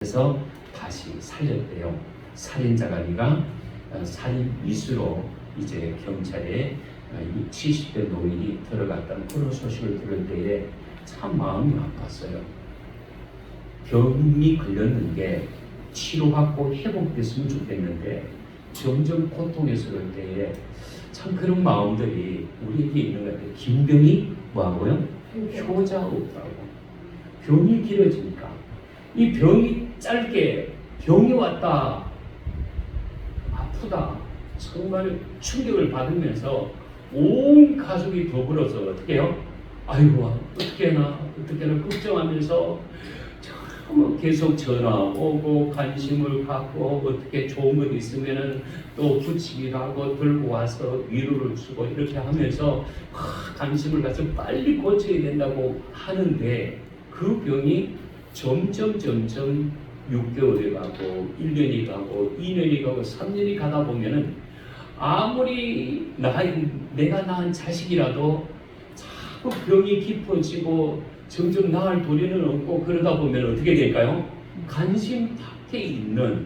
그래서 다시 살렸대요. 살인자가 네가 살인 미수로 이제 경찰에 70대 노인이 들어갔다는 그런 소식을 들을 때에 참 마음이 아팠어요. 병이 걸렸는데 치료받고 회복됐으면 좋겠는데 점점 고통스러울 때에 참 그런 마음들이 우리에게 있는 것 같아요. 긴 병이 뭐하고요? 효자 없다고. 병이 길어지니까 이 병이 짧게 병이 왔다 아프다 정말 충격을 받으면서 온 가족이 더불어서 어떻게 해요? 아이고 어떻게 하나 걱정하면서 계속 전화 오고 관심을 갖고 어떻게 좋은 것 있으면은 또 붙이기도 하고 들고 와서 위로를 주고 이렇게 하면서 관심을 가서 빨리 고쳐야 된다고 하는데 그 병이 점점 6개월이 가고 1년이 가고 2년이 가고 3년이 가다 보면은 아무리 내가 낳은 자식이라도 자꾸 병이 깊어지고 점점 나을 도리는 없고 그러다 보면 어떻게 될까요? 관심 밖에 있는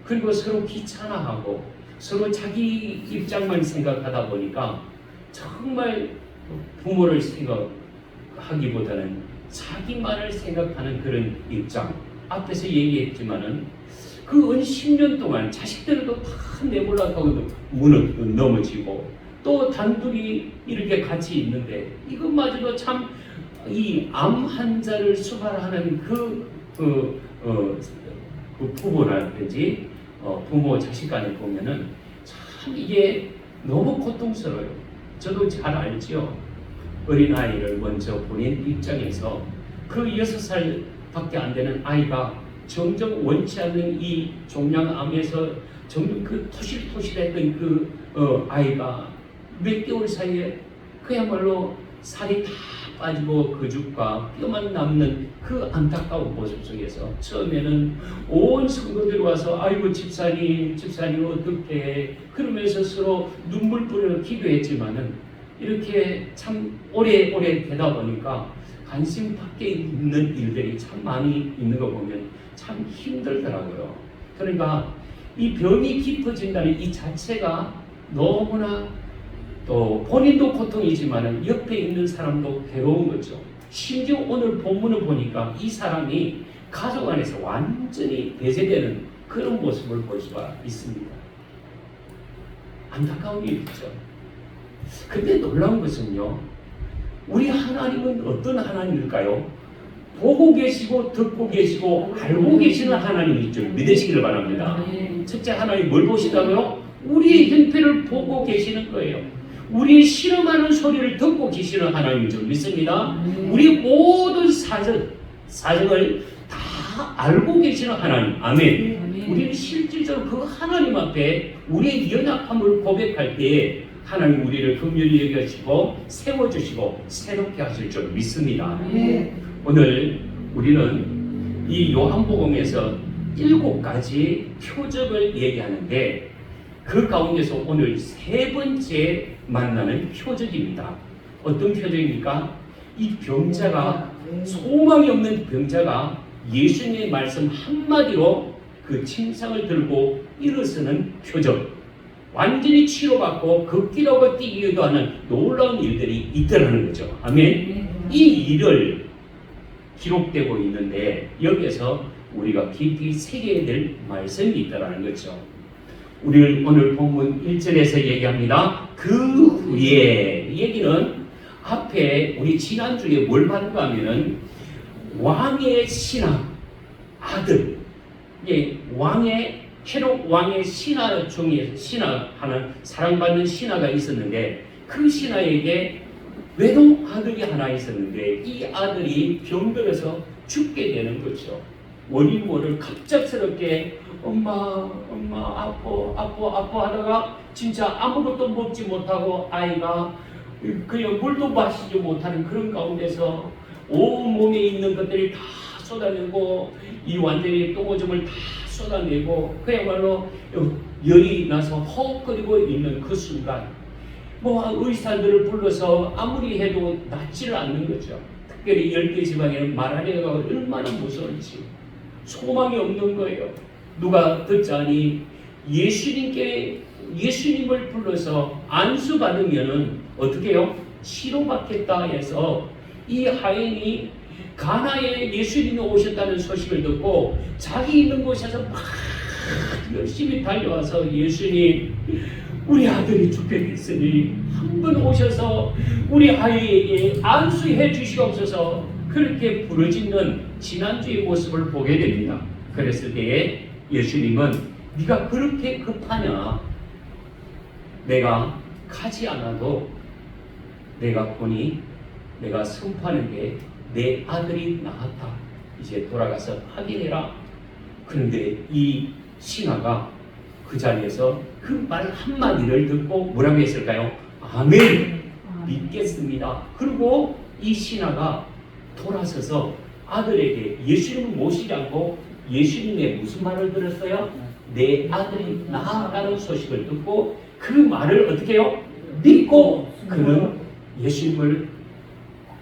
그리고 서로 귀찮아하고 서로 자기 입장만 생각하다 보니까 정말 부모를 생각하기보다는 자기만을 생각하는 그런 입장 앞에서 얘기했지만은 그 10년 동안 자식들도 다 내몰락하고 넘어지고 또 단둘이 이렇게 같이 있는데 이것마저도 참 이 암 환자를 수발하는 그 부모라든지 부모 자식 간에 보면은 참 이게 너무 고통스러워요. 저도 잘 알지요. 어린아이를 먼저 보낸 입장에서 그 6살밖에 안 되는 아이가 점점 원치 않는 이 종양암에서 점점 그 토실토실했던 그 아이가 몇 개월 사이에 그야말로 살이 다 빠지고 거죽과 뼈만 남는 그 안타까운 모습 속에서 처음에는 온 성도들이 와서 아이고 집사님 어떻게 그러면서 서로 눈물 뿌려 기도했지만은 이렇게 참 오래 되다 보니까 관심 밖에 있는 일들이 참 많이 있는 거 보면 참 힘들더라고요. 그러니까 이 병이 깊어진다는 이 자체가 너무나 또 본인도 고통이지만 옆에 있는 사람도 괴로운 거죠. 심지어 오늘 본문을 보니까 이 사람이 가족 안에서 완전히 배제되는 그런 모습을 볼 수가 있습니다. 안타까운 일이죠. 근데 놀라운 것은요, 우리 하나님은 어떤 하나님일까요? 보고 계시고 듣고 계시고 알고 계시는 하나님이 좀 믿으시기를 바랍니다. 첫째 하나님 뭘 보시다고요? 우리의 형편을 보고 계시는 거예요. 우리의 실험하는 소리를 듣고 계시는 하나님인 줄 믿습니다. 우리 모든 사정을 다 알고 계시는 하나님. 아멘. 우리는 실질적으로 그 하나님 앞에 우리의 연약함을 고백할 때에 하나님 우리를 긍휼히 여겨주시고 세워주시고 새롭게 하실 줄 믿습니다. 오늘 우리는 이 요한복음에서 7가지 표적을 얘기하는데 그 가운데서 오늘 3번째 만나는 표적입니다. 어떤 표적입니까? 이 병자가 소망이 없는 병자가 예수님의 말씀 한마디로 그 침상을 들고 일어서는 표적, 완전히 치료받고 걷기도 하고 뛰기도 하는 놀라운 일들이 있더라는 거죠. 아멘. 이 일을 기록되고 있는데 여기에서 우리가 깊이 새겨야 될 말씀이 있다는 거죠. 우리 오늘 본문 1절에서 얘기합니다. 그 후에 얘기는 앞에 우리 지난주에 뭘 봤는가 하면은 왕의 신하 아들, 헤롯 왕의 신하 중에 신하하는 사랑받는 신하가 있었는데 그 신하에게 외동 아들이 하나 있었는데 이 아들이 병들어서 죽게 되는 거죠. 원인 모를 갑작스럽게 엄마 아파 하다가 진짜 아무것도 먹지 못하고 아이가 그냥 물도 마시지 못하는 그런 가운데서 온 몸에 있는 것들이 다 쏟아내고 이 완전히 똥오줌을 다 쏟아내고 그야말로 열이 나서 허벅거리고 있는 그 순간 의사들을 불러서 아무리 해도 낫지를 않는 거죠. 특별히 10개 지방에는 말하리아가 얼마나 무서운지 소망이 없는 거예요. 누가 듣자니 예수님을 불러서 안수 받으면은 어떻게 해요? 치료받겠다 해서 이 하인이 가나에 예수님이 오셨다는 소식을 듣고 자기 있는 곳에서 막 열심히 달려와서 예수님, 우리 아들이 죽겠으니 한번 오셔서 우리 아이에게 안수해 주시옵소서, 그렇게 부르짖는 지난주의 모습을 보게 됩니다. 그랬을 때에 예수님은 네가 그렇게 급하냐? 내가 가지 않아도 내가 보니 내가 선포하는 게 내 아들이 나았다. 이제 돌아가서 확인해라. 그런데 이 신하가 그 자리에서 그 말 한마디를 듣고 뭐라고 했을까요? 아멘, 믿겠습니다. 그리고 이 신하가 돌아서서 아들에게 예수님을 모시지 않고 예수님의 무슨 말을 들었어요? 내 아들이 나았다는 소식을 듣고 그 말을 어떻게 해요? 믿고 그는 예수님을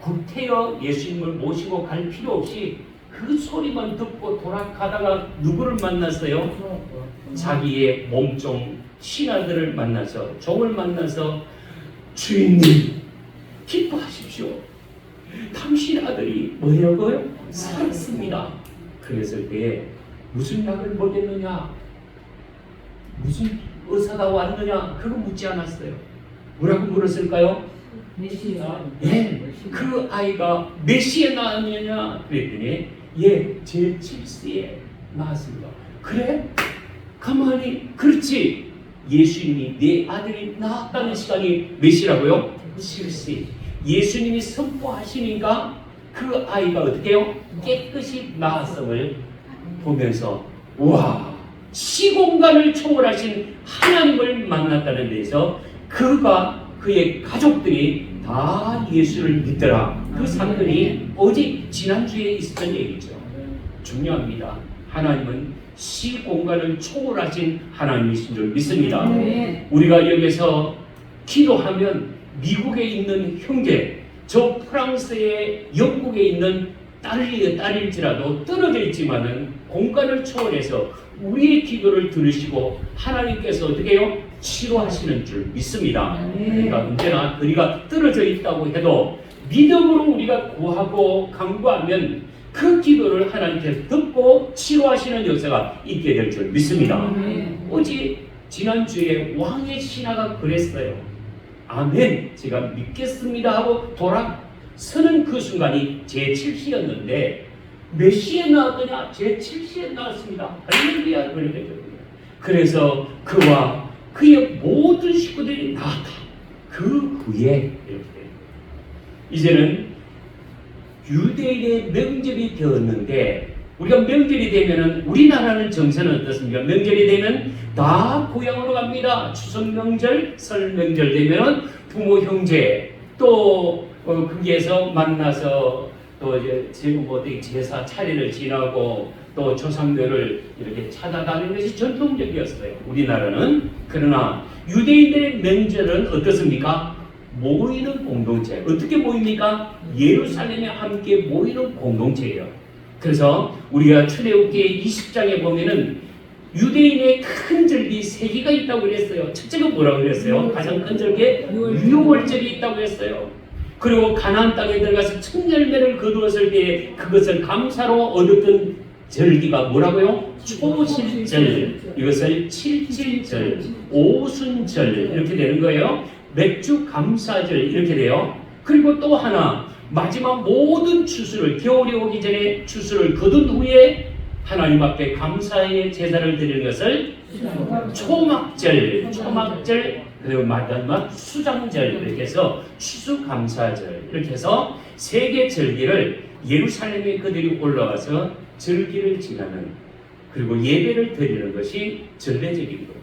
구태여 예수님을 모시고 갈 필요 없이 그 소리만 듣고 돌아가다가 누구를 만났어요? 자기의 몸종 신하들을 만나서, 종을 만나서, 주인님 기뻐하십시오. 당신 아들이 뭐라고요? 살았습니다. 그랬을 때에 무슨 약을 먹였느냐, 무슨 의사가 왔느냐, 그거 묻지 않았어요. 뭐라고 물었을까요? 메시아. 예, 그 아이가 몇 시에 나왔느냐 그랬더니 예, 제 7시에 나왔습니다. 그래? 가만히, 그렇지. 예수님이 내 아들이 나왔다는 시간이 몇 시라고요? 7시. 예수님이 선포하시니까 그 아이가 어떻게 해요? 깨끗이 나았음을 보면서 와, 시공간을 초월하신 하나님을 만났다는 데서 그가 그의 가족들이 다 예수를 믿더라. 그 사건이 어제 지난주에 있었던 얘기죠. 중요합니다. 하나님은 시공간을 초월하신 하나님이신 줄 믿습니다. 우리가 여기서 기도하면 미국에 있는 형제, 저 프랑스에, 영국에 있는 딸일지라도 떨어져 있지만은 공간을 초월해서 우리의 기도를 들으시고 하나님께서 어떻게 해요? 치료하시는 줄 믿습니다. 그러니까 언제나 우리가 떨어져 있다고 해도 믿음으로 우리가 구하고 간구하면 그 기도를 하나님께서 듣고 치료하시는 역사가 있게 될 줄 믿습니다. 어제 지난주에 왕의 신하가 그랬어요. 아멘, 제가 믿겠습니다 하고 돌아서는 그 순간이 제 7시였는데 몇 시에 나왔더냐? 제 7시에 나왔습니다. 할렐루야. 그래서 그와 그의 모든 식구들이 나왔다. 그 후에 이렇게 이제는 유대인의 명절이 되었는데, 우리가 명절이 되면은 우리나라는 정서는 어떻습니까? 명절이 되면 다 고향으로 갑니다. 추석 명절, 설 명절 되면은 부모 형제 또 거기에서 만나서 또 이제 제사 차례를 지나고 또 조상들을 이렇게 찾아다니는 것이 전통적이었어요. 우리나라는. 그러나 유대인들의 명절은 어떻습니까? 모이는 공동체. 어떻게 모입니까? 예루살렘에 함께 모이는 공동체예요. 그래서 우리가 출애굽기 20장에 보면은 유대인의 큰 절기 3개가 있다고 그랬어요. 첫째가 뭐라고 그랬어요? 가장 큰 절기 유월절이 있다고 했어요. 그리고 가나안 땅에 들어가서 첫 열매를 거두었을 때 그것을 감사로 얻었던 절기가 뭐라고요? 초실절, 이것을 칠칠절, 오순절 이렇게 되는 거예요. 맥주 감사절 이렇게 돼요. 그리고 또 하나, 마지막 모든 추수를, 겨울이 오기 전에 추수를 거둔 후에 하나님 앞에 감사의 제사를 드리는 것을 초막절, 그리고 마지막 수장절 이렇게 해서 추수감사절 이렇게 해서 3개 절기를 예루살렘에 그들이 올라와서 절기를 지나는, 그리고 예배를 드리는 것이 전례적인 거예요.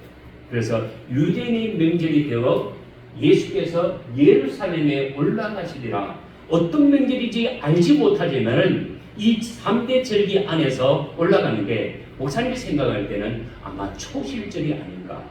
그래서 유대인의 명절이 되어 예수께서 예루살렘에 올라가시리라. 어떤 명절인지 알지 못하지만 이 3대 절기 안에서 올라가는 게 목사님이 생각할 때는 아마 초실절이 아닌가.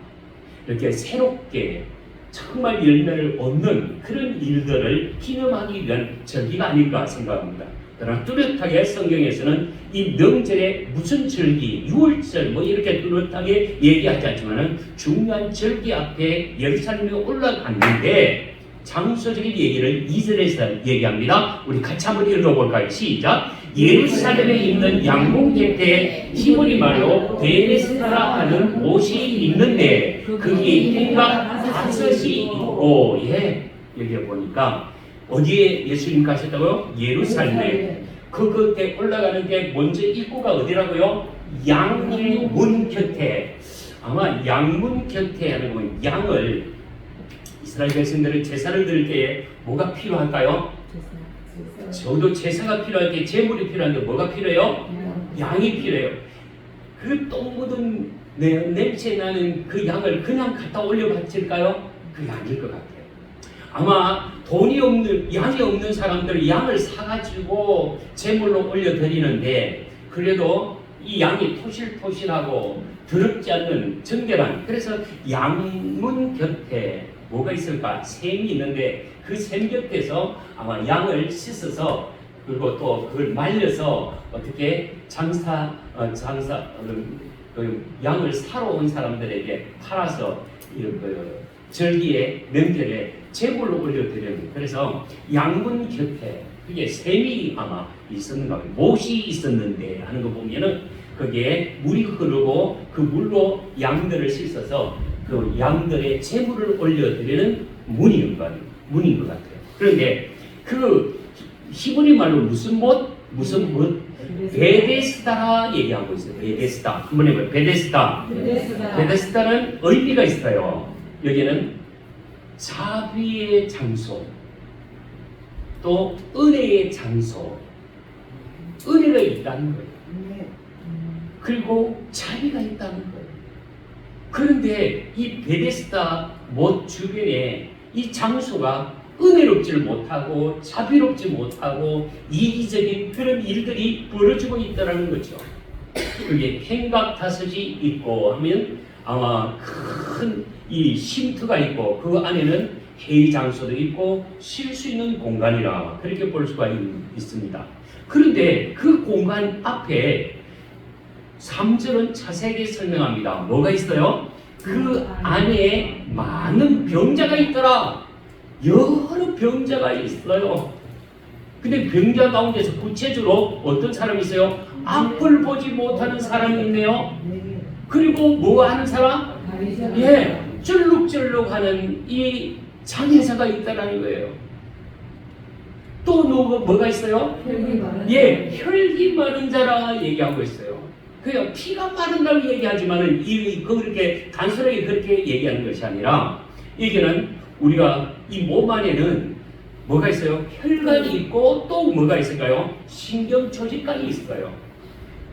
이렇게 새롭게 정말 열매를 얻는 그런 일들을 기념하기 위한 절기가 아닌가 생각합니다. 그러나 뚜렷하게 성경에서는 이 명절에 무슨 절기, 6월절 뭐 이렇게 뚜렷하게 얘기하지 않지만은 중요한 절기 앞에 예루살렘에 올라갔는데 장소적인 얘기를 2절에서 얘기합니다. 우리 같이 한번 읽어볼까요? 시작. 예루살렘에 있는 양문 곁에 히브리 말로 베데스다라 하는 곳이 있는데 거기 행각 5이 있고, 예, 여기 보니까 어디에 예수님 가셨다고요? 예루살렘. 그 곁에 올라가는 게 먼저 입구가 어디라고요? 양문 곁에. 아마 양문 곁에 하는 건 양을, 이스라엘 백성들은 제사를 드릴 때에 뭐가 필요할까요? 저도 제사가 필요할 때 제물이 필요한데 뭐가 필요해요? 양이 필요해요. 그 똥 묻은 냄새 나는 그 양을 그냥 갖다 올려 바칠까요? 그게 아닐 것 같아요. 아마 돈이 없는, 양이 없는 사람들은 양을 사가지고 제물로 올려드리는데 그래도 이 양이 토실토실하고 더럽지 않는 정결한, 그래서 양문 곁에 뭐가 있을까? 샘이 있는데 그 샘 곁에서 아마 양을 씻어서 그리고 또 그걸 말려서 어떻게 양을 사러 온 사람들에게 팔아서 절기에 명절에 제물로 올려드리는, 그래서 양문 곁에 그게 샘이 아마 있었는가 봐요. 못이 있었는데 하는 거 보면은 거기에 물이 흐르고 그 물로 양들을 씻어서 그 양들의 제물을 올려드리는 문인 것 같아요. 그런데 그 히브리 말로 무슨 못? 베데스다라 얘기하고 있어요. 베데스다. 한번 해봐요. 베데스다. 베데스다는 의미가 있어요. 여기는 자비의 장소, 또 은혜의 장소, 은혜가 있다는 거예요. 그리고 자비가 있다는 거예요. 그런데 이 베데스다 못 주변에 이 장소가 은혜롭지 못하고 자비롭지 못하고 이기적인 그런 일들이 벌어지고 있다는 거죠. 그게 행각 5이 있고 하면 아마 큰 이 쉼터가 있고 그 안에는 회의 장소도 있고 쉴 수 있는 공간이라 그렇게 볼 수가 있습니다. 그런데 그 공간 앞에 3절은 자세하게 설명합니다. 뭐가 있어요? 그 안에 많은 병자가 있더라. 여러 병자가 있어요. 근데 병자 가운데서 구체적으로 어떤 사람이 있어요? 앞을 보지 못하는 사람이 있네요. 그리고 뭐 하는 사람? 예, 쩔룩쩔룩하는 이 장애자가 있다라는 거예요. 또 뭐가 있어요? 예, 혈기 많은 자라 얘기하고 있어요. 그냥 피가 마른다고 얘기하지만은 그렇게 단순하게 그렇게 얘기하는 것이 아니라 이게는 우리가 이 몸 안에는 뭐가 있어요? 혈관이 있고 또 뭐가 있을까요? 신경 조직관이 있어요.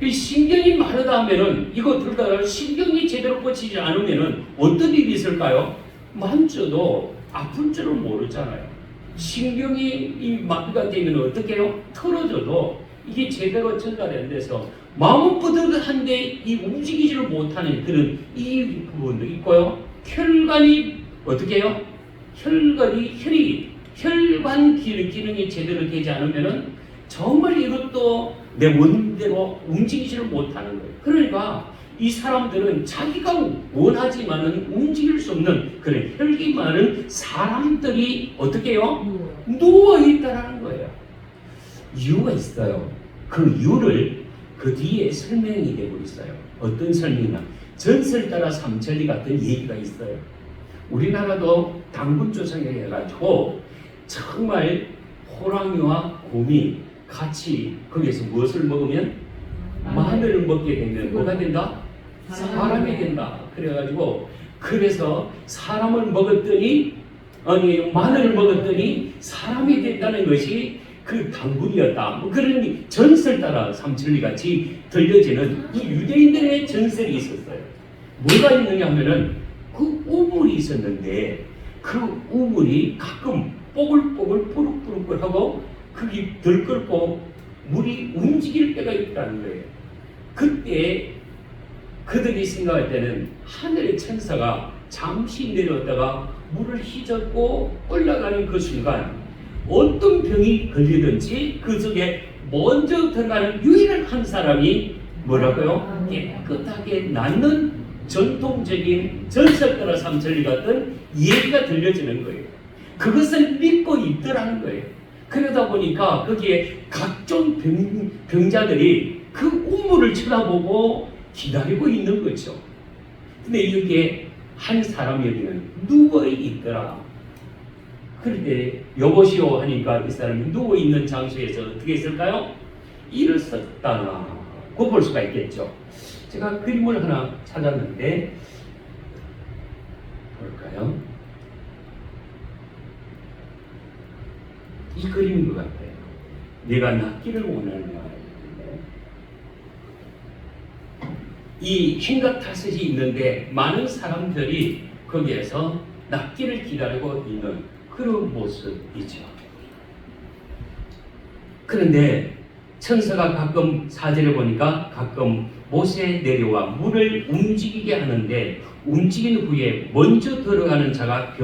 이 신경이 마르다 하면은 이거 들다가 신경이 제대로 뻗치지 않으면은 어떤 일이 있을까요? 만져도 아플 줄을 모르잖아요. 신경이 이 마비가 되면 어떻게 해요? 틀어져도 이게 제대로 전달이 안 돼서 마음은 뿌듯한데 이 움직이지를 못하는 그런 이 부분도 있고요. 혈관이 어떻게 해요? 혈관 기능이 제대로 되지 않으면은 정말 이것도 내 원대로 움직이지를 못하는 거예요. 그러니까 이 사람들은 자기가 원하지만은 움직일 수 없는 그런 혈기 많은 사람들이 어떻게 해요? 누워있다라는 거예요. 이유가 있어요. 그 이유를 그 뒤에 설명이 되고 있어요. 어떤 설명이냐? 전설 따라 삼천리 같은 얘기가 있어요. 우리나라도 당군 조상에 해가지고 정말 호랑이와 곰이 같이 거기서 무엇을 먹으면 마늘을 먹게 되면 뭐가 된다? 사람이 된다. 그래가지고 그래서 사람을 먹었더니 마늘을 먹었더니 사람이 됐다는 것이 그 당군이었다. 뭐 그런 전설 따라 삼천리 같이 들려지는 이 유대인들의 전설이 있었어요. 뭐가 있느냐 하면은 그 우물이 있었는데 그 우물이 가끔 뽀글뽀글 뽀글뽀글하고 그게 덜 끓고 물이 움직일 때가 있다는 거예요. 그때 그들이 생각할 때는 하늘의 천사가 잠시 내려왔다가 물을 휘젓고 올라가는 그 순간 어떤 병이 걸리든지 그 속에 먼저 들어가는 유일한 한 사람이 뭐라고요? 깨끗하게 낫는 전통적인 전설가라 삼천리 같은 얘기가 들려지는 거예요. 그것을 믿고 있더라는 거예요. 그러다 보니까 거기에 각종 병자들이 그 우물을 쳐다보고 기다리고 있는 거죠. 근데 여기에 한 사람이 여기는 누워있더라. 그런데 여보시오 하니까 이 사람이 누워있는 장소에서 어떻게 했을까요? 일어섰다. 그거 볼 수가 있겠죠. 제가 그림을 하나 찾았는데 볼까요? 이 그림인 것 같아요. 내가 낫기를 원하느냐. 이 흰각 타섯이 있는데 많은 사람들이 거기에서 낫기를 기다리고 있는 그런 모습이죠. 그런데 천사가 가끔 사진을 보니까 가끔 못에 내려와 물을 움직이게 하는데 움직인 후에 먼저 들어가는 자가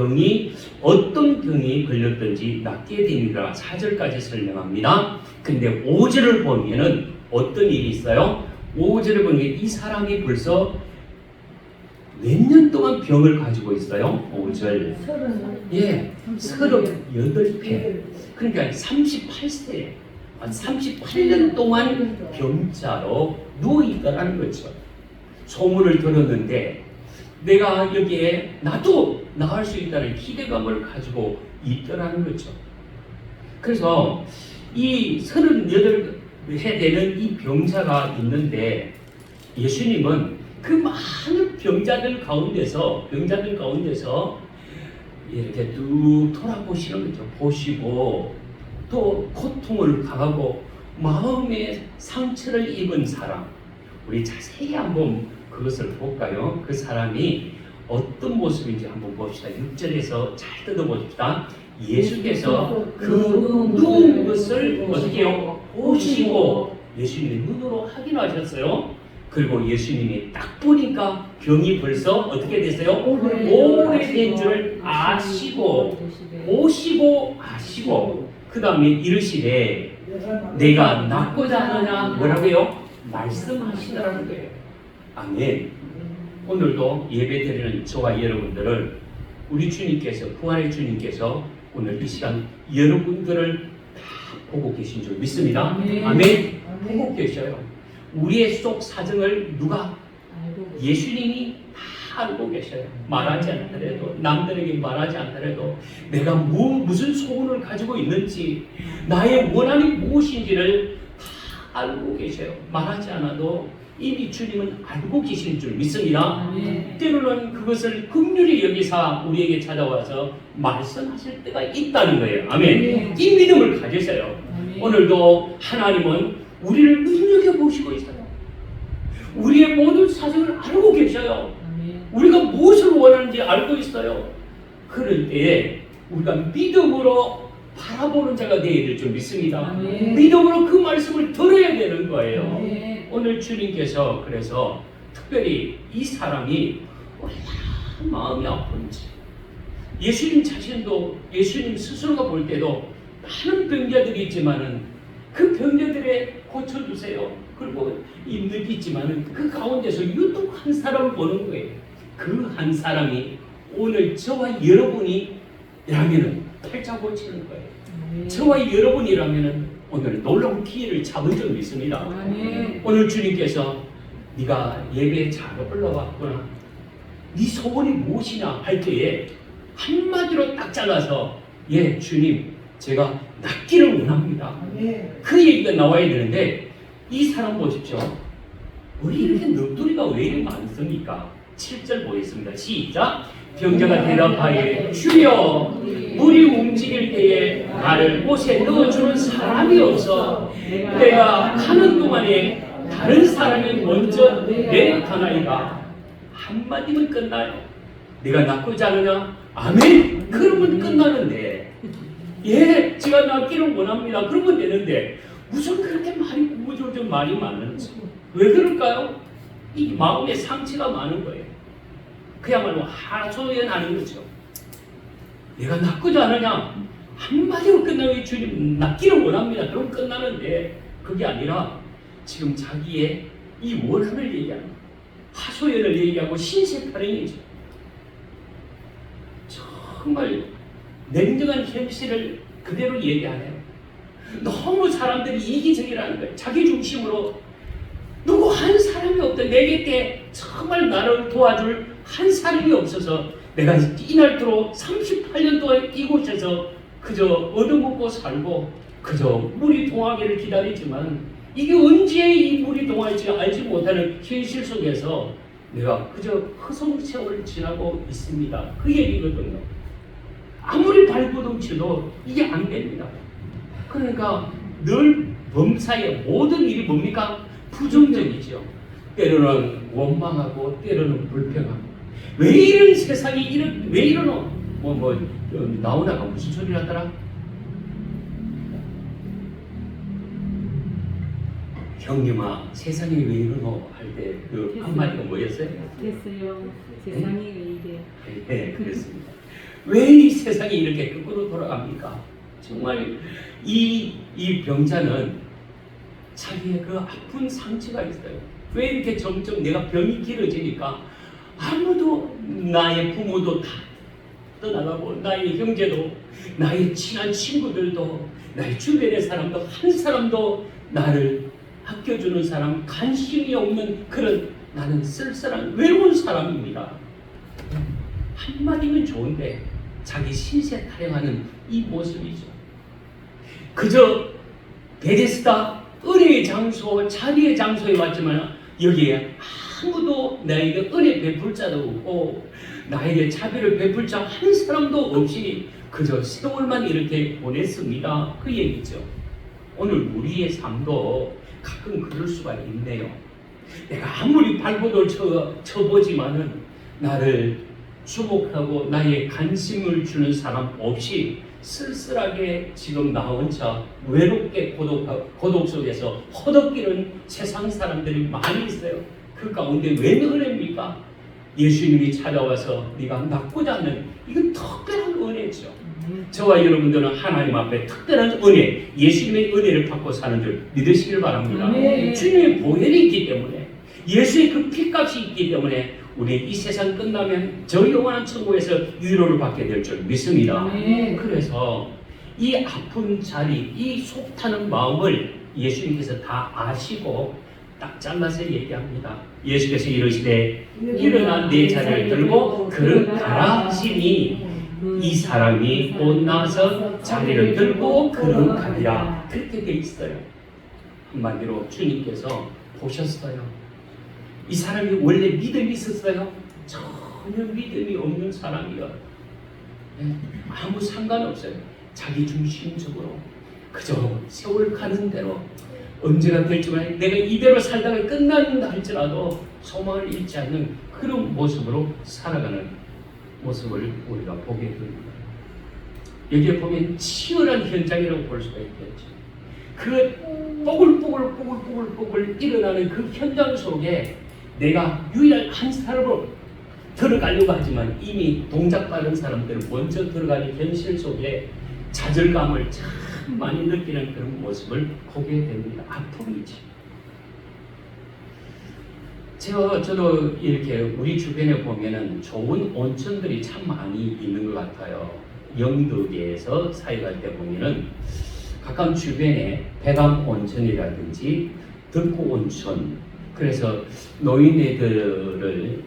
어떤 병이 걸렸든지 낫게 됩니다. 4절까지 설명합니다. 근데 5절을 보면은 어떤 일이 있어요? 5절을 보면 이 사람이 벌써 몇 년 동안 병을 가지고 있어요? 5절. 38회. 그러니까 38세. 38년 동안 병자로 누워있다라는 거죠. 소문을 들었는데 내가 여기에 나도 나을 수 있다는 기대감을 가지고 있더라는 거죠. 그래서 이 38회 되는 이 병자가 있는데 예수님은 그 많은 병자들 가운데서 이렇게 쭉 돌아보시는 거죠. 보시고 또 고통을 당하고 마음의 상처를 입은 사람, 우리 자세히 한번 그것을 볼까요? 그 사람이 어떤 모습인지 한번 봅시다. 6절에서 잘 뜯어봅시다. 예수께서 그 누운 것을 어떻게 해요? 보시고 예수님의 눈으로 확인하셨어요. 그리고 예수님이 딱 보니까 병이 벌써 어떻게 됐어요? 오래된 줄 아시고 그 다음에 이르시되 내가 낫고자 하느냐 뭐라고요? 말씀하시더라는 거예요. 아멘. 오늘도 예배 드리는 저와 여러분들을 우리 주님께서 부활의 주님께서 오늘 이 시간 여러분들을 다 보고 계신 줄 믿습니다. 아멘. 보고 계셔요. 우리의 속 사정을 누가? 예수님이 다 알고 계셔요. 말하지 않더라도, 남들에게 말하지 않더라도 내가 무슨 소원을 가지고 있는지, 나의 원한이 무엇인지를 다 알고 계셔요. 말하지 않아도 이미 주님은 알고 계신 줄 믿습니다. 때로는 그것을 긍휼히 여기사 우리에게 찾아와서 말씀하실 때가 있다는 거예요. 아멘. 이 믿음을 가지세요. 오늘도 하나님은 우리를 눈여겨보시고 있어요. 우리의 모든 사정을 알고 계셔요. 우리가 무엇을 원하는지 알고 있어요. 그럴 때에 우리가 믿음으로 바라보는 자가 되어야 될 줄 믿습니다. 믿음으로 그 말씀을 들어야 되는 거예요. 오늘 주님께서 그래서 특별히 이 사람이 얼마나 마음이 아픈지, 예수님 자신도, 예수님 스스로가 볼 때도 많은 병자들이 있지만은 그 병자들의 고쳐주세요. 그리고 힘들이 있지만은 그 가운데서 유독 한 사람을 보는 거예요. 그 한 사람이 오늘 저와 여러분이라면은 팔자 고치는 거예요. 저와 여러분이라면은 오늘 놀라운 기회를 잡은 줄 믿습니다. 오늘 주님께서 네가 예배에 잘 올라왔구나, 네 소원이 무엇이냐 할 때에 한마디로 딱 잘라서 예 주님 제가 낫기를 원합니다. 그 얘기가 나와야 되는데 이 사람 보십시오. 우리 이렇게 넋두리가 왜 이렇게 많습니까? 7절 보겠습니다. 시작. 병자가 대답하여 주여 물이 움직일 때에 나를 못에 넣어주는 사람이 없어 내가 가는 동안에 다른 사람이 먼저 내려가나이다. 한마디면 끝나요. 네가 낫고자 하느냐? 아멘. 그러면 끝나는데 예 제가 낫기를 원합니다. 그러면 되는데 무슨 그렇게 말이 구구절절 말이 많은지 왜 그럴까요? 이 마음에 상처가 많은 거예요. 그야말로 하소연하는 거죠. 내가 낫고자 하느냐? 한마디로 끝나면 주님 낫기를 원합니다. 그럼 끝나는데 그게 아니라 지금 자기의 이 원한을 얘기하는 거예요. 하소연을 얘기하고 신세타령이죠. 정말 냉정한 현실을 그대로 얘기하네요. 너무 사람들이 이기적이라는 거예요. 자기 중심으로 누구 한 사람이 없다. 내 곁에 정말 나를 도와줄 한 사람이 없어서 내가 이날도록 38년 동안 이곳에서 그저 얻어먹고 살고 그저 물이 동하기를 기다리지만 이게 언제 이 물이 동할지 알지 못하는 현실 속에서 내가 그저 허송 세월을 지나고 있습니다. 그 얘기거든요. 아무리 발버둥쳐도 이게 안 됩니다. 그러니까 늘 범사의 모든 일이 뭡니까? 부정적이죠. 때로는 원망하고 때로는 불평하고 왜 이런 세상이 왜 이러노? 나오나가 무슨 소리 하더라? 형님아 세상이 왜 이러노? 할 때 그 한마디가 뭐였어요? 됐어요. 세상이 왜 이래? 네, 그렇습니다. 왜 이 세상이 이렇게 거꾸로 돌아갑니까? 정말 이 병자는 자기의 그 아픈 상처가 있어요. 왜 이렇게 점점 내가 병이 길어지니까 아무도 나의 부모도 다 떠나가고 나의 형제도 나의 친한 친구들도 나의 주변의 사람도 한 사람도 나를 아껴주는 사람 관심이 없는 그런 나는 쓸쓸한 외로운 사람입니다. 한마디면 좋은데 자기 신세 타령하는 이 모습이죠. 그저 베데스다 은혜의 장소 자리의 장소에 왔지만 여기에 아무도 나에게 은혜 베풀 자도 없고 나에게 자비를 베풀 자 한 사람도 없이 그저 세월만 이렇게 보냈습니다. 그 얘기죠. 오늘 우리의 삶도 가끔 그럴 수가 있네요. 내가 아무리 발버둥을 쳐보지만은 나를 주목하고 나의 관심을 주는 사람 없이 쓸쓸하게 지금 나 혼자 외롭게 고독 속에서 허덕이는 세상 사람들이 많이 있어요. 그 가운데 왜 은혜입니까? 예수님이 찾아와서 네가 낫고자 하는 이건 특별한 은혜죠. 저와 여러분들은 하나님 앞에 특별한 은혜, 예수님의 은혜를 받고 사는 줄 믿으시길 바랍니다. 주님의 보혈이 있기 때문에 예수의 그 피값이 있기 때문에 우리 이 세상 끝나면 저 영원한 천국에서 위로를 받게 될 줄 믿습니다. 그래서 이 아픈 자리, 이 속타는 마음을 예수님께서 다 아시고 딱 잘라서 얘기합니다. 예수께서 이르시되 일어나 내 자리를 들고 걸어가라 하시니 이 사람이 곧 나서 자리를 들고 걸어가리라. 그렇게 돼 있어요. 한마디로 주님께서 보셨어요. 이 사람이 원래 믿음이 있었어요? 전혀 믿음이 없는 사람이요. 아무 상관없어요. 자기 중심적으로 그저 세월 가는 대로 언제가 될지 몰라 내가 이대로 살다가 끝난다 할지라도 소망을 잃지 않는 그런 모습으로 살아가는 모습을 우리가 보게 됩니다. 여기에 보면 치열한 현장이라고 볼 수가 있겠죠. 그 뽀글뽀글 일어나는 그 현장 속에 내가 유일한 한 사람으로 들어가려고 하지만 이미 동작 빠른 사람들은 먼저 들어가는 현실 속에 좌절감을 참 많이 느끼는 그런 모습을 보게 됩니다. 아픔이지. 저도 이렇게 우리 주변에 보면은 좋은 온천들이 참 많이 있는 것 같아요. 영덕에서 사역할 때 보면은 가까운 주변에 백암 온천이라든지 덕구 온천, 그래서 노인네들을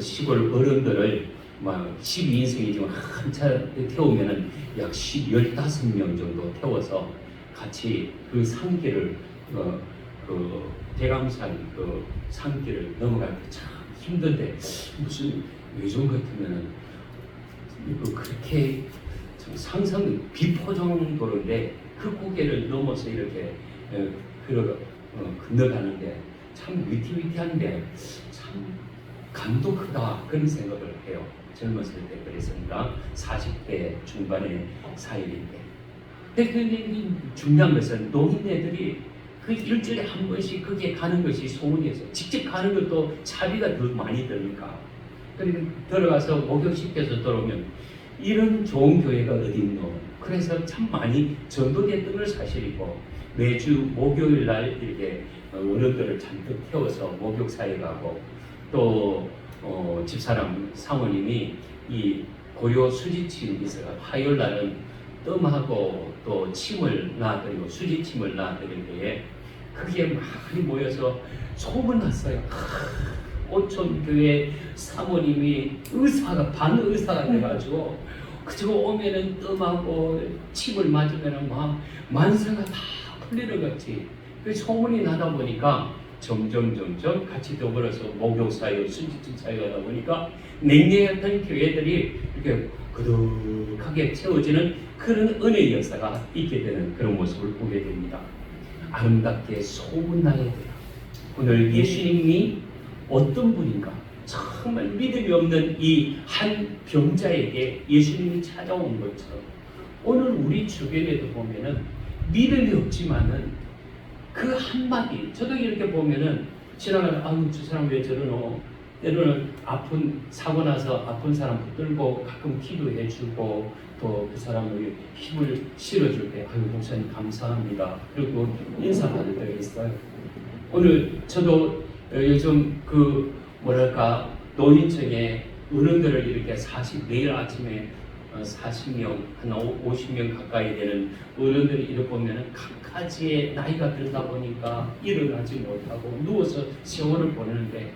시골 어른들을 막 12인승이지만 한차 태우면은 약 15명 정도 태워서 같이 그 산길을 그 대감산 그 산길을 넘어가기 참 힘든데 무슨 요즘 같으면은 그렇게 참 상상 비포 정도인데 그 고개를 넘어서 이렇게 건너가는데 참 위태위태한데 참 감도 크다 그런 생각을 해요. 젊었을 때 그랬습니다. 40대 중반의 사이인데. 근데 중요한 것은 노인네들이 그 일주일에 한 번씩 거기에 가는 것이 소원이었어요. 직접 가는 것도 차비가 더 많이 드니까. 그러니까 들어가서 목욕시켜서 들어오면 이런 좋은 교회가 어디 있노? 그래서 참 많이 전도됐던 걸 사실이고 매주 목요일 날 이렇게 어른들을 잔뜩 태워서 목욕사에 가고 또 집사람 사모님이 이 고요 수지침이 있어요. 화요일 날은 뜸하고 또 침을 놔드리고 수지침을 놔드릴 때에 그게 많이 모여서 소문났어요. 오촌교회 사모님이 의사가 반의사가 돼가지고 그저 오면은 뜸하고 침을 맞으면은 막 만사가 다 풀리는 거지. 그 소문이 나다 보니까 점점 같이 더불어서 목욕사역, 수지침 사역하다 보니까 냉랭했던 교회들이 이렇게 그득하게 채워지는 그런 은혜의 역사가 있게 되는 그런 모습을 보게 됩니다. 아름답게 소문나야 돼요. 오늘 예수님이 어떤 분인가? 정말 믿음이 없는 이 한 병자에게 예수님이 찾아온 것처럼 오늘 우리 주변에도 보면은 믿음이 없지만은 그 한마디, 저도 이렇게 보면은 지나가다 아유 저 사람 왜 저러노? 때로는 사고 나서 아픈 사람 붙들고 가끔 기도해주고 또 그 사람에게 힘을 실어줄 때 아유 목사님 감사합니다. 그리고 인사받을 때가 있어요. 오늘 저도 요즘 그 뭐랄까 노인층에 어른들을 이렇게 내일 아침에 40명, 한 50명 가까이 되는 어른들이 이렇게 보면은 각가지의 나이가 들다 보니까 일어나지 못하고 누워서 세월을 보내는데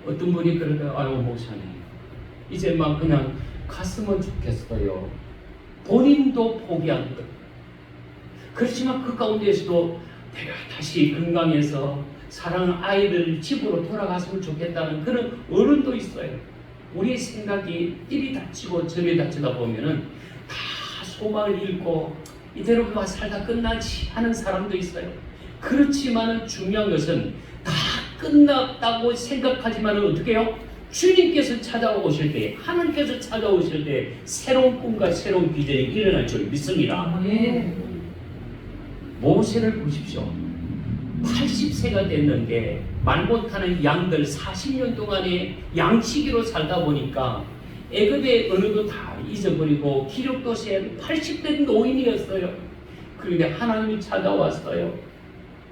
어떤 분이 그러다 아유 목사님 이제 막 그냥 갔으면 좋겠어요. 본인도 포기한 것. 그렇지만 그 가운데에서도 내가 다시 건강해서 사랑하는 아이들 집으로 돌아갔으면 좋겠다는 그런 어른도 있어요. 우리의 생각이 이리 다치고 저리 다치다 보면은 다 소망을 잃고 이대로 그만 살다 끝나지 하는 사람도 있어요. 그렇지만 중요한 것은 다 끝났다고 생각하지만 어떻게 해요? 주님께서 찾아오실 때, 하나님께서 찾아오실 때 새로운 꿈과 새로운 비전이 일어날 줄 믿습니다. 모세를 보십시오. 80세가 됐는데 말 못하는 양들 40년 동안에 양치기로 살다 보니까 애굽의 언어도 다 잊어버리고 기력도 센 80대 노인이었어요. 그런데 하나님이 찾아왔어요.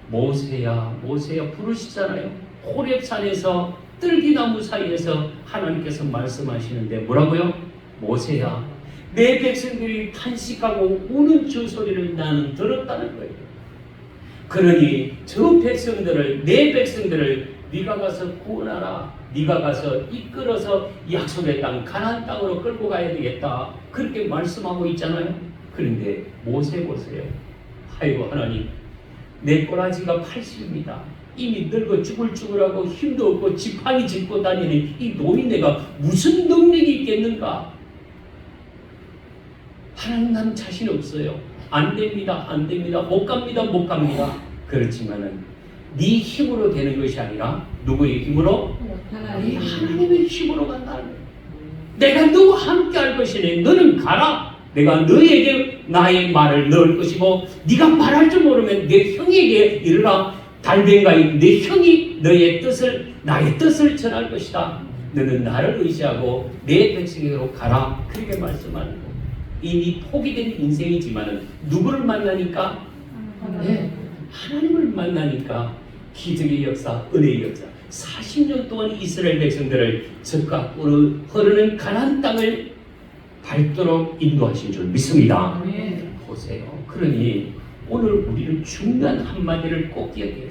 모세야 모세야 부르시잖아요. 호렙산에서 뜰기나무 사이에서 하나님께서 말씀하시는데 뭐라고요? 모세야 내 백성들이 탄식하고 우는 저 소리를 나는 들었다는 거예요. 그러니 저 백성들을 내 백성들을 네가 가서 구원하라. 네가 가서 이끌어서 약속의 땅 가나안 땅으로 끌고 가야 되겠다. 그렇게 말씀하고 있잖아요. 그런데 모세 보세요. 아이고 하나님 내 꼬라지가 80입니다. 이미 늙어 쭈글쭈글하고 힘도 없고 지팡이 짚고 다니는 이 노인네가 무슨 능력이 있겠는가? 하나님 나는 자신 없어요. 안 됩니다. 안 됩니다. 못 갑니다. 못 갑니다. 그렇지만은 네 힘으로 되는 것이 아니라 누구의 힘으로? 하나님의 힘으로 간다는 거예요. 내가 너와 함께 할 것이니 너는 가라. 내가 너에게 나의 말을 넣을 것이고 네가 말할 줄 모르면 내 형에게 이르라. 달벤가인 내 형이 너의 뜻을 나의 뜻을 전할 것이다. 너는 나를 의지하고 내 백성에게로 가라. 그렇게 말씀하는 거예요. 이미 포기된 인생이지만은 누구를 만나니까? 네, 하나님을 만나니까 기적의 역사, 은혜의 역사. 40년 동안 이스라엘 백성들을 적과 꿀을 흐르는 가나안 땅을 밟도록 인도하신 줄 믿습니다. 보세요. 그러니 오늘 우리는 중요한 한마디를 꼭 기억해요.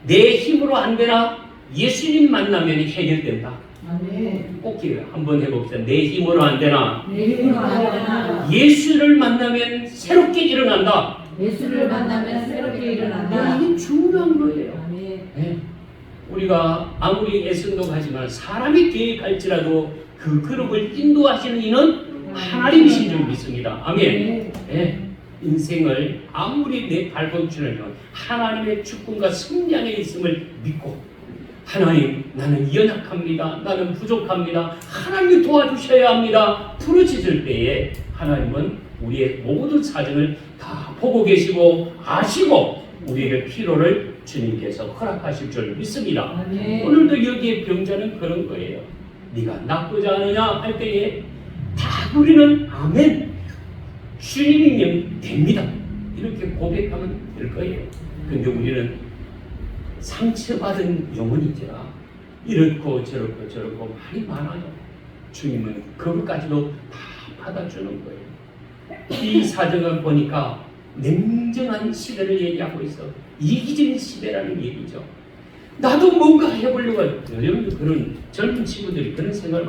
내 힘으로 안 되나? 예수님 만나면 해결된다. 꼭 기억해요. 한번 해봅시다. 내 힘으로 안 되나? 예수를 만나면 새롭게 일어난다. 예수를 만나면 새롭게 일어난다. 이게 중요한 거예요. 네. 우리가 아무리 애쓴도 하지만 사람이 계획할지라도 그 그룹을 인도하시는 이는 하나님이신 줄 믿습니다. 아멘. 네. 인생을 아무리 내 발버둥치는 하나님의 주권과 승리 안에 있음을 믿고 하나님 나는 연약합니다. 나는 부족합니다. 하나님이 도와주셔야 합니다. 부르짖을 때에 하나님은 우리의 모든 사정을 다 보고 계시고 아시고 우리의 필요를 주님께서 허락하실 줄 믿습니다. 오늘도 여기에 병자는 그런 거예요. 네가 나쁘지 않으냐 할 때에 다 우리는 아멘 주님이면 됩니다. 이렇게 고백하면 될 거예요. 근데 우리는 상처받은 영혼이지라 이렇고 저렇고 말이 많아요. 주님은 그것까지도 다 받아주는 거예요. 이 사정을 보니까 냉정한 시대를 얘기하고 있어. 이기적인 시대라는 얘기죠. 나도 뭔가 해보려고 해요. 여러분들 그런 젊은 친구들이 그런 생각을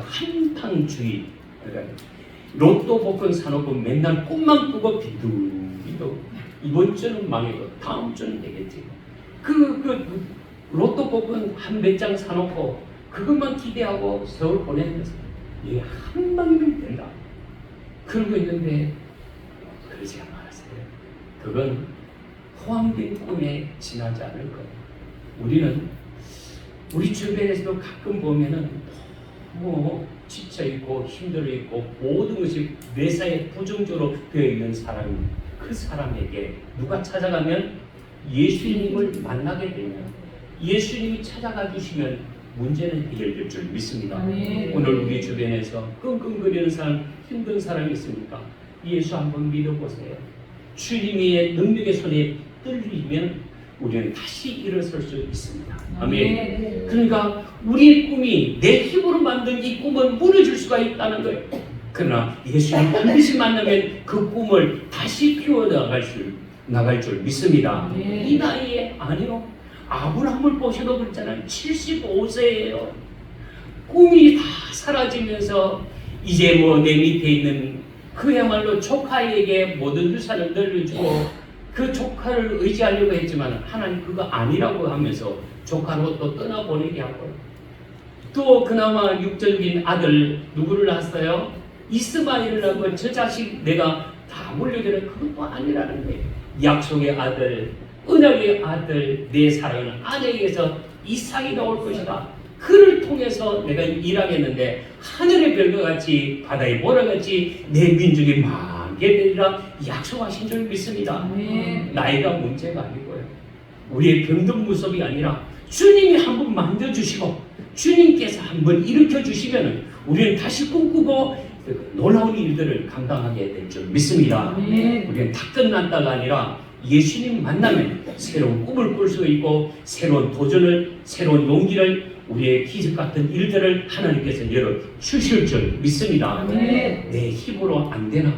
한탕주의, 그러니까 로또 복권 사놓고 맨날 꿈만 꾸고 비둥비둥. 이번 주는 망해도 다음 주는 되겠지. 그 로또 복권 한 몇 장 사놓고 그것만 기대하고 세월 보내는 것은 이게 한 방이면 된다. 그러고 있는데 그러지 말았어요. 그건 포함된 꿈에 지나지 않을 거예요. 우리는 우리 주변에서도 가끔 보면은 너무 지쳐 있고 힘들어 있고 모든 것이 매사에 부정적으로 되어 있는 사람이 그 사람에게 누가 찾아가면 예수님을 만나게 되면 예수님이 찾아가 주시면 문제는 해결될 줄 믿습니다. 네. 오늘 우리 주변에서 끙끙거리는 사람, 힘든 사람이 있습니까? 예수 한번 믿어보세요. 주님의 능력의 손에 떨리면 우리는 다시 일어설 수 있습니다. 아멘. 그러니까 우리의 꿈이 내 힘으로 만든 이 꿈은 무너질 수가 있다는 거예요. 그러나 예수님 반드시 만나면 그 꿈을 다시 피워나갈 줄 믿습니다. 이 나이에 아니요. 아브라함을 보셔도 그렇잖아요. 75세예요. 꿈이 다 사라지면서 이제 뭐 내 밑에 있는 그야말로 조카에게 모든 유산을 늘려주고 그 조카를 의지하려고 했지만 하나님 그거 아니라고 하면서 조카로 또 떠나보내게 하고요. 또 그나마 육적인 아들 누구를 낳았어요? 이스마엘을 낳고 저 자식 내가 다 물려드려. 그것도 아니라는 거예요. 약속의 아들, 언약의 아들, 내 사랑하는 아내에게서 이삭이 나올 것이다. 그를 통해서 내가 일하겠는데 하늘의 별과 같이 바다의 모래 같이 내 민족이 많게 되리라 약속하신 줄 믿습니다. 나이가 문제가 아니고요. 우리의 병든 무섭이 아니라 주님이 한번 만져주시고 주님께서 한번 일으켜주시면 우리는 다시 꿈꾸고 놀라운 일들을 감당하게 될 줄 믿습니다. 우리는 다 끝났다가 아니라 예수님 만나면 새로운 꿈을 꿀 수 있고 새로운 도전을, 새로운 용기를, 우리의 기적 같은 일들을 하나님께서 열어 주실 줄 믿습니다. 내 힘으로 안 되나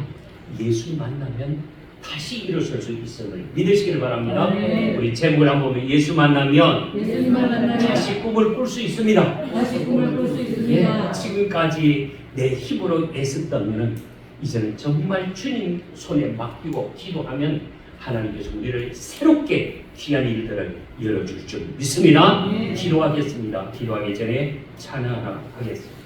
예수 만나면 다시 일어설 수 있음을 믿으시길 바랍니다. 우리 제목을 한번 보면 예수 만나면 다시 꿈을 꿀 수 있습니다. 예, 지금까지 내 힘으로 애썼다면 이제는 정말 주님 손에 맡기고 기도하면 하나님께서 우리를 새롭게 귀한 일들을 열어줄 줄 믿습니다. 기도하겠습니다. 기도하기 전에 찬양하겠습니다.